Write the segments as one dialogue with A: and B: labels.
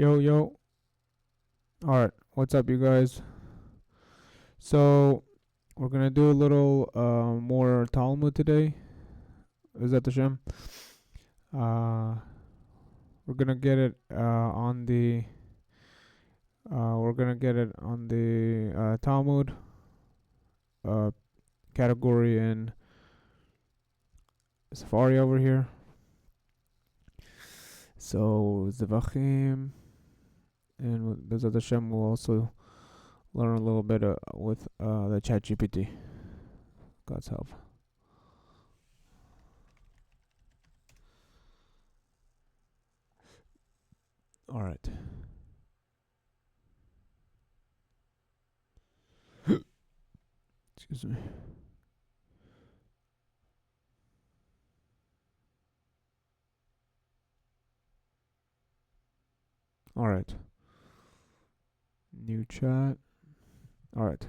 A: Yo, yo. Alright, what's up, you guys? So, we're gonna do a little more Talmud today. Is that the Shem? We're gonna get it on the. We're gonna get it on the Talmud category in Safari over here. So, Zevachim. And with Bezat Hashem, we'll also learn a little bit with the Chat GPT. God's help. All right. Excuse me. All right. New chat. All right.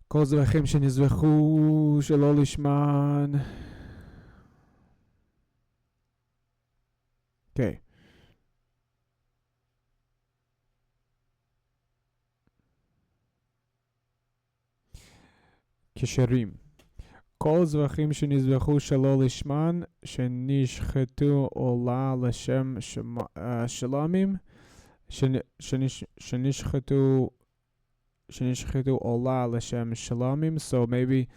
A: כל זבחים שנזבחו שלא לשמן. Okay. כשרים. כל זבחים שנזבחו שלא לשמן, שנשחטו עולה לשם שלמים, שנשחטו עולה לשם שלמים. So maybe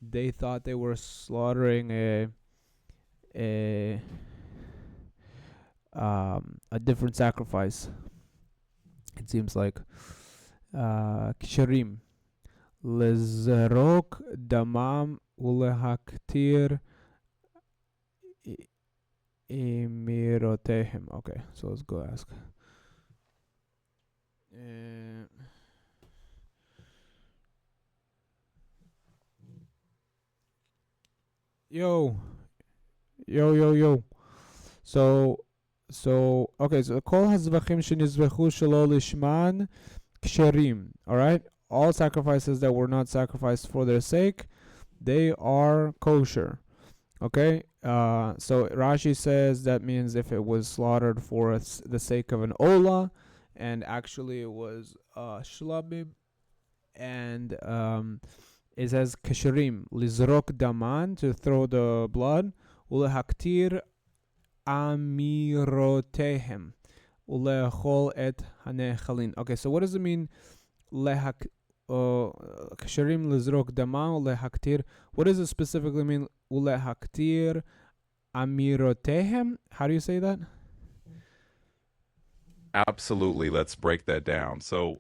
A: they thought they were slaughtering a different sacrifice. It seems like כשרים. לזרוק דמם ולהקטיר אמירותיהם. Okay, so let's go ask. Yo. So okay, so כל הזבחים שנזבחו שלא לשמן כשרים. All right? All sacrifices that were not sacrificed for their sake, they are kosher. Okay? So Rashi says that means if it was slaughtered for the sake of an ola, and actually it was shlamim, and it says kasherim, lizrok daman, to throw the blood, ulehaktir amirotehem, ulechol et hanechalin. Okay, so what does it mean? Kasherim lizrok daman ulehaktir. What does it specifically mean? Ulehaktir amirotehem. How do you say that?
B: Absolutely. Let's break that down. So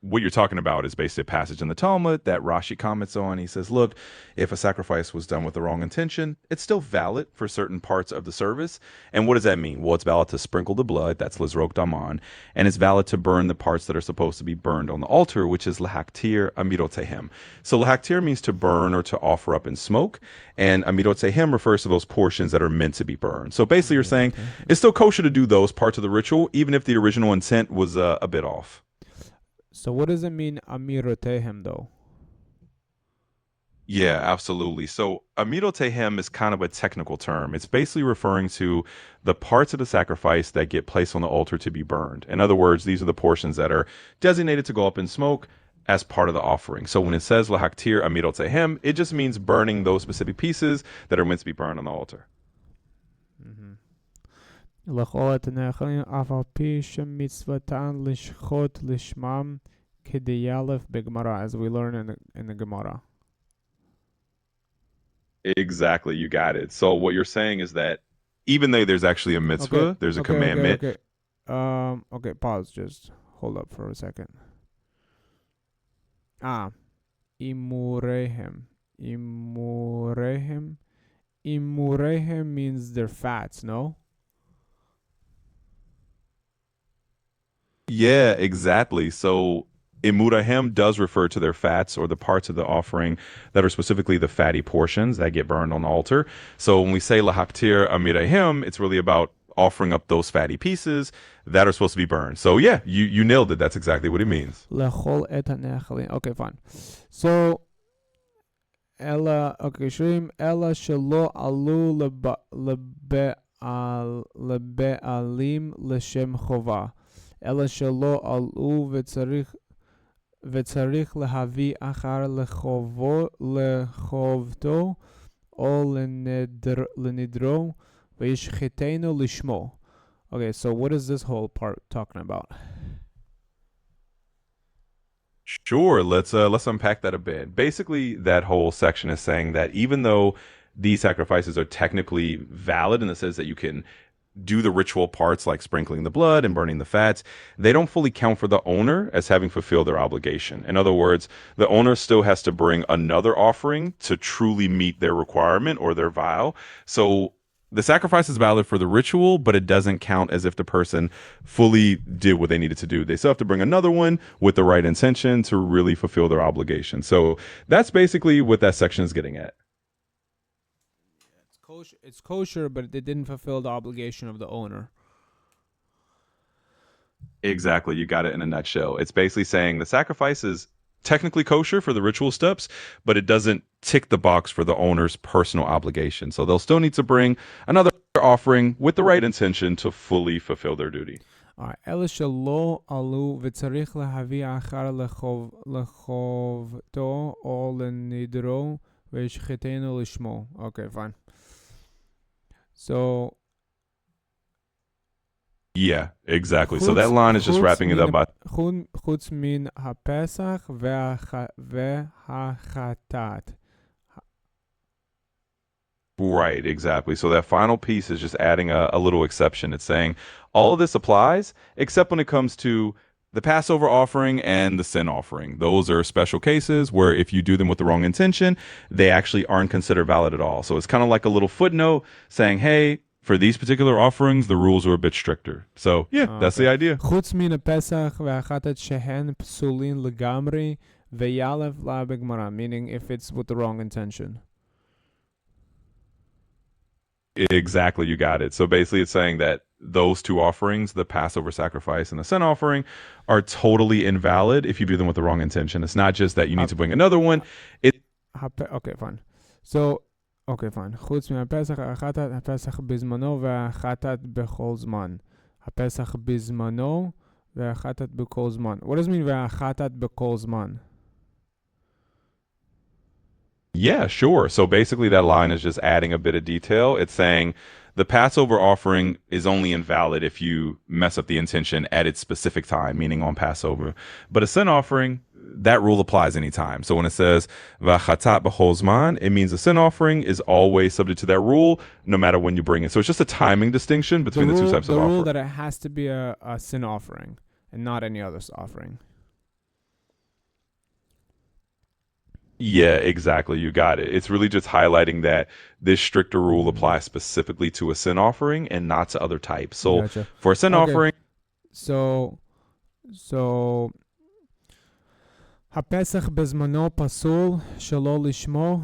B: what you're talking about is basically a passage in the Talmud that Rashi comments on. He says, look, if a sacrifice was done with the wrong intention, it's still valid for certain parts of the service. And what does that mean? Well, it's valid to sprinkle the blood, that's lizrok daman, and it's valid to burn the parts that are supposed to be burned on the altar, which is lahaktir amirotehem. So lahaktir means to burn or to offer up in smoke, and amirotehem refers to those portions that are meant to be burned. So basically you're saying it's still kosher to do those parts of the ritual, even if the original intent was a bit off.
A: So what does it mean, amirotehem, though?
B: Yeah, absolutely. So amirotehem is kind of a technical term. It's basically referring to the parts of the sacrifice that get placed on the altar to be burned. In other words, these are the portions that are designated to go up in smoke as part of the offering. So when it says lahaktir amirotehem, it just means burning those specific pieces that are meant to be burned on the altar.
A: לכל את הנאכלים אף על פי שמצוותן לשחוט לשמם כדיאלף בגמרא, as we learn in the Gemara.
B: Exactly, you got it. So what you're saying is that even though there's actually a mitzvah, there's a commandment.
A: Okay, pause. Just hold up for a second. Imurehem. Imurehem means their fats, no?
B: Yeah, exactly. So imurahem does refer to their fats or the parts of the offering that are specifically the fatty portions that get burned on the altar. So when we say lahaktir amirahem, it's really about offering up those fatty pieces that are supposed to be burned. So yeah, you nailed it. That's exactly what it means.
A: Okay, fine. So Ella, okay, shrim Ella shelo alu lebe'alim leshem chova. אלא שלא עלו וצריך להביא אחר לחובתו או לנדרו וישחטנו לשמו. Okay, so what is this whole part talking about?
B: Sure, let's unpack that a bit. Basically, that whole section is saying that even though these sacrifices are technically valid in the sense that you can do the ritual parts like sprinkling the blood and burning the fats, they don't fully count for the owner as having fulfilled their obligation. In other words, the owner still has to bring another offering to truly meet their requirement or their vow. So the sacrifice is valid for the ritual, but it doesn't count as if the person fully did what they needed to do. They still have to bring another one with the right intention to really fulfill their obligation. So that's basically what that section is getting at.
A: It's kosher, but they didn't fulfill the obligation of the owner.
B: Exactly. You got it in a nutshell. It's basically saying the sacrifice is technically kosher for the ritual steps, but it doesn't tick the box for the owner's personal obligation. So they'll still need to bring another offering with the right intention to fully fulfill their duty.
A: אלה שלא עלו וצריך להביא אחר לחובתו או לנדרו וישחטנו לשמו. Okay, fine. So
B: yeah, exactly. So that line is just wrapping it up by
A: חוץ מן הפסח והחטאת.
B: Right, exactly. So that final piece is just adding a little exception. It's saying all of this applies except when it comes to the Passover offering and the sin offering. Those are special cases where if you do them with the wrong intention, they actually aren't considered valid at all. So it's kind of like a little footnote saying, hey, for these particular offerings, the rules are a bit stricter. So yeah, that's the idea.
A: חוץ מן הפסח והחטאת שהן פסולין לגמרי ויאלף לה בגמרא, meaning if it's with the wrong intention.
B: Exactly, you got it. So basically it's saying that those two offerings, the Passover sacrifice and the sin offering, are totally invalid if you do them with the wrong intention. It's not just that you need to bring another one.
A: Okay, fine. So, okay, fine. חוץ מהפסח, החטאת, הפסח בזמנו והחטאת בכל זמן. הפסח בזמנו והחטאת בכל זמן. What does it mean והחטאת בכל זמן?
B: Yeah, sure. So basically that line is just adding a bit of detail. It's saying the Passover offering is only invalid if you mess up the intention at its specific time, meaning on Passover. But a sin offering, that rule applies anytime. So when it says v'chatat b'chol zman, it means a sin offering is always subject to that rule, no matter when you bring it. So it's just a timing distinction between the two types of offering.
A: The rule that it has to be a sin offering and not any other offering.
B: Yeah, exactly. You got it. It's really just highlighting that this stricter rule applies specifically to a sin offering and not to other types. So
A: Gotcha.
B: for a sin offering,
A: so הפסח בזמנו פסול שלא לשמו,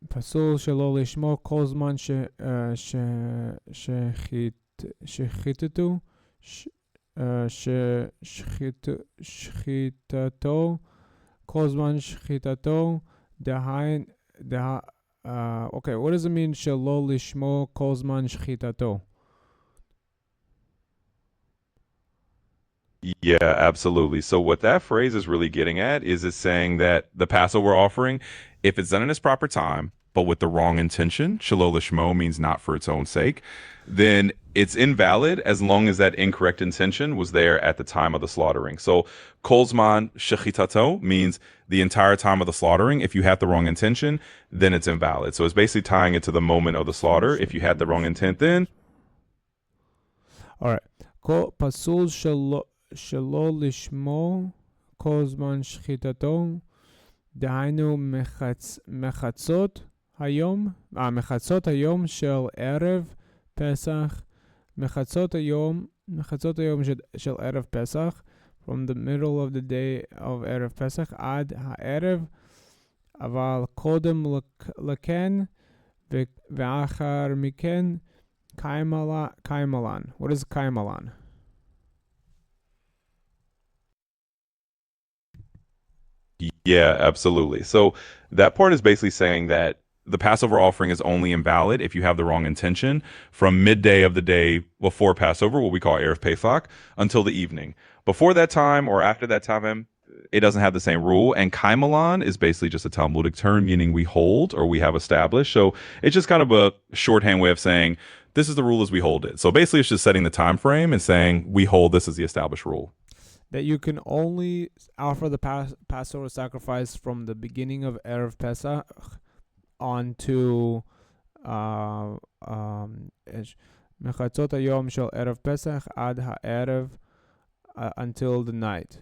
A: פסול שלא לשמו כל זמן שחיתתו, שחיתתו, כל זמן שחיתתו, okay, what does it mean שלא לשמו כל זמן שחיתתו?
B: Yeah, absolutely. So what that phrase is really getting at is it's saying that the Passover offering, if it's done in its proper time, but with the wrong intention, shalol lishmo means not for its own sake, then it's invalid as long as that incorrect intention was there at the time of the slaughtering. So kolzman shechitato means the entire time of the slaughtering. If you had the wrong intention, then it's invalid. So it's basically tying it to the moment of the slaughter. If you had the wrong intent then.
A: All right. פסול שלא לשמו כל זמן שחיתתו, דהיינו מחצות היום של ערב פסח, מחצות היום של ערב פסח, from the middle of the day of ערב פסח עד הערב, אבל קודם לכן ואחר מכן קיימלן. What is קיימלן?
B: Yeah, absolutely. So that part is basically saying that the Passover offering is only invalid if you have the wrong intention from midday of the day before Passover, what we call Erev Pesach, until the evening. Before that time or after that time, it doesn't have the same rule. And Kaimalan is basically just a Talmudic term, meaning we hold or we have established. So it's just kind of a shorthand way of saying this is the rule as we hold it. So basically, it's just setting the time frame and saying we hold this as the established rule.
A: That you can only offer the Passover sacrifice from the beginning of Erev Pesach on to מחצות היום של ערב פסח עד הערב until the night.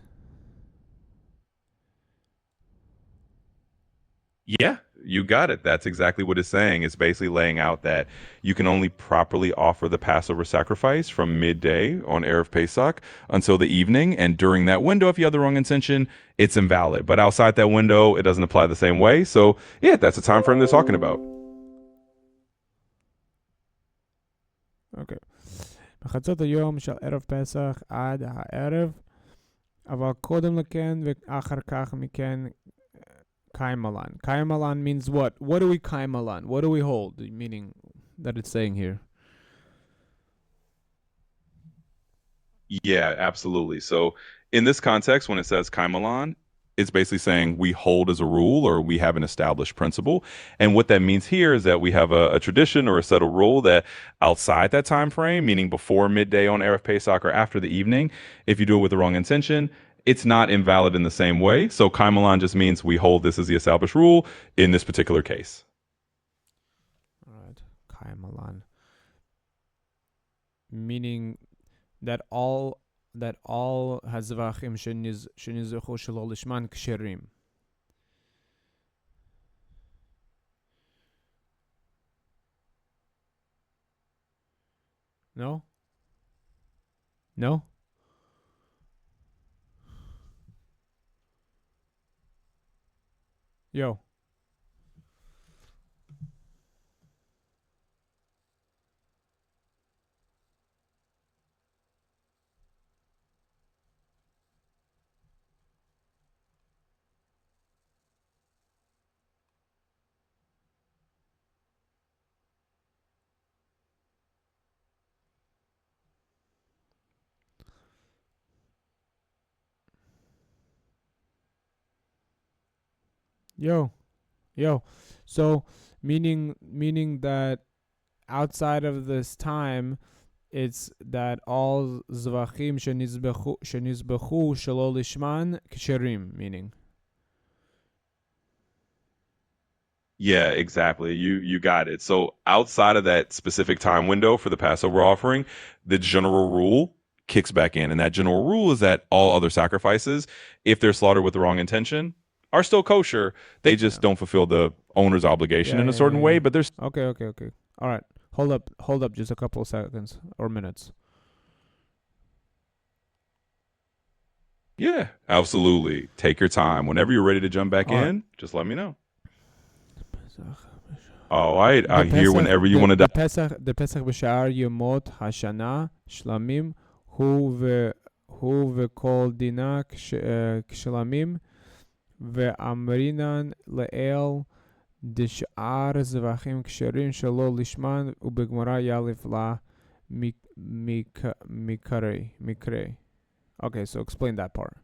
B: Yeah, you got it. That's exactly what it's saying. It's basically laying out that you can only properly offer the Passover sacrifice from midday on Erev Pesach until the evening. And during that window, if you have the wrong intention, it's invalid. But outside that window, it doesn't apply the same way. So, yeah, that's the time frame they're talking about.
A: Okay. מחצות היום של ערב פסח עד הערב, אבל קודם לכן ואחר כך מכן Kaimalan. Kaimalan means what? What do we Kaimalan? What do we hold? Meaning that it's saying here.
B: Yeah, absolutely. So in this context, when it says Kaimalan, it's basically saying we hold as a rule or we have an established principle. And what that means here is that we have a tradition or a settled rule that outside that time frame, meaning before midday on Erev Pesach or after the evening, if you do it with the wrong intention, it's not invalid in the same way. So Kaimalan just means we hold this as the established rule in this particular case.
A: All right. Kaimalan. Meaning that all hazvachim shenizrachu shelo lishman ksherim. No? No? Yo. Yo. So meaning that outside of this time, it's that all zvachim shenizbechu shelo lishman ksherim, meaning.
B: Yeah, exactly. You got it. So outside of that specific time window for the Passover offering, the general rule kicks back in. And that general rule is that all other sacrifices, if they're slaughtered with the wrong intention, are still kosher. They just don't fulfill the owner's obligation in a certain way, but there's
A: Okay. All right. Hold up just a couple of seconds or minutes.
B: yeah, absolutely. Take your time. Whenever you're ready to jump back in, just let me know. All right. I hear whenever you want to die.
A: The Pesach בשאר ימות השנה שלמים הוא וכל דינה כשלמים ואמרינן לאל דשאר זבחים כשרים שלא לשמן ובגמרא יאלף לה מקרה. Okay, so explain that part.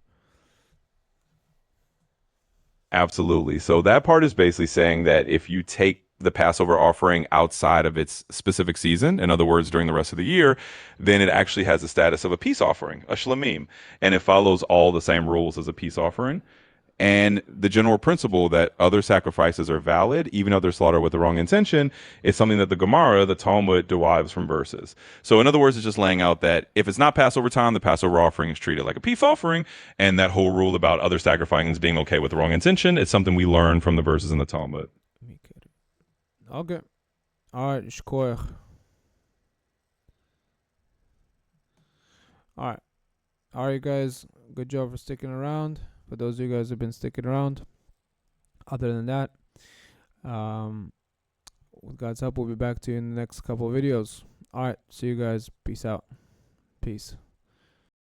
B: Absolutely. So that part is basically saying that if you take the Passover offering outside of its specific season, in other words, during the rest of the year, then it actually has the status of a peace offering, a shlamim, and it follows all the same rules as a peace offering. And the general principle that other sacrifices are valid, even though they're slaughtered with the wrong intention, is something that the Gemara, the Talmud, derives from verses. So, in other words, it's just laying out that if it's not Passover time, the Passover offering is treated like a peace offering. And that whole rule about other sacrifices being okay with the wrong intention is something we learn from the verses in the Talmud.
A: Okay. All right, shkoyach. All right, guys. Good job for sticking around. For those of you guys who've been sticking around. Other than that, with God's help, we'll be back to you in the next couple of videos. All right, see you guys. Peace out. Peace.